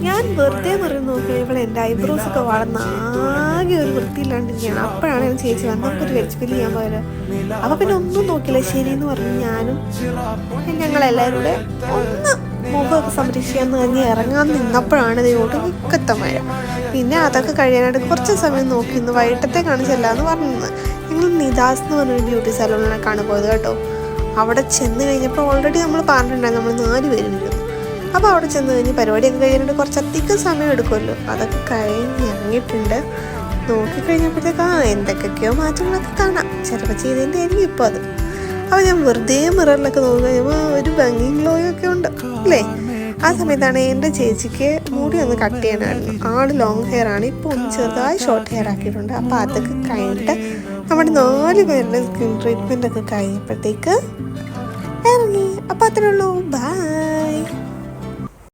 ഞാൻ വെറുതെ പറഞ്ഞു നോക്കിയാൽ ഇവിടെ എൻ്റെ ഐബ്രോസ് ഒക്കെ വളർന്ന് ആകെ ഒരു വൃത്തിയില്ലാണ്ടിരിക്കുകയാണ്. അപ്പോഴാണ് ഞാൻ ചേച്ചി വന്ന് നമുക്കൊരു വെജിറ്റബിൾ ചെയ്യാൻ പോയത്. അപ്പോൾ പിന്നെ ഒന്നും നോക്കില്ല, ശരിയെന്ന് പറഞ്ഞ് ഞാനും ഞങ്ങളെല്ലാവരും കൂടെ ഒന്ന് മുഖമൊക്കെ സംരക്ഷിക്കാമെന്ന് പറഞ്ഞ് ഇറങ്ങാൻ നിന്നപ്പോഴാണ് ദൈവോട്ട് മിക്കത്തമഴ. പിന്നെ അതൊക്കെ കഴിയാനായിട്ട് കുറച്ച് സമയം നോക്കിയിരുന്നു. വൈകിട്ടത്തെ കാണിച്ചല്ലാന്ന് പറഞ്ഞത്. ഞങ്ങൾ നിദാസ് എന്ന് പറഞ്ഞൊരു ബ്യൂട്ടി സലോണിലേക്കാണ് പോയത് കേട്ടോ. അവിടെ ചെന്ന് കഴിഞ്ഞപ്പോൾ ഓൾറെഡി നമ്മൾ പറഞ്ഞിട്ടുണ്ടായിരുന്നു നമ്മൾ 4 പേര് വരും. അപ്പോൾ അവിടെ ചെന്ന് കഴിഞ്ഞ് പരിപാടിയൊക്കെ കഴിയാനായിട്ട് കുറച്ചധികം സമയം എടുക്കുമല്ലോ. അതൊക്കെ കഴിഞ്ഞ് ഇറങ്ങിയിട്ടുണ്ട്. നോക്കിക്കഴിഞ്ഞപ്പോഴത്തേക്ക് എന്തൊക്കെയൊക്കെയോ മാറ്റങ്ങളൊക്കെ കാണാം. ചിലപ്പോൾ ചെയ്തതിൻ്റെ ആയിരിക്കും ഇപ്പോൾ അത്. അപ്പോൾ ഞാൻ വെറുതെ മിററിലൊക്കെ നോക്കി കഴിയുമ്പോൾ ഒരു ഭംഗിയും ഗ്ലോയൊക്കെ ഉണ്ട് അല്ലേ. ആ സമയത്താണ് എൻ്റെ ചേച്ചിക്ക് മുടി ഒന്ന് കട്ട് ചെയ്യാനായിരുന്നു. ആൾ ലോങ് ഹെയർ ആണ്, ഇപ്പോൾ ഒന്ന് ചെറുതായി ഷോർട്ട് ഹെയർ ആക്കിയിട്ടുണ്ട്. അപ്പോൾ അതൊക്കെ കഴിഞ്ഞിട്ട് നമ്മുടെ 4 പേരുടെ സ്കിൻ ട്രീറ്റ്മെൻ്റ് ഒക്കെ കഴിഞ്ഞപ്പോഴത്തേക്ക് ഇറങ്ങി. അപ്പോൾ അത്രേ ഉള്ളൂ. ബൈ.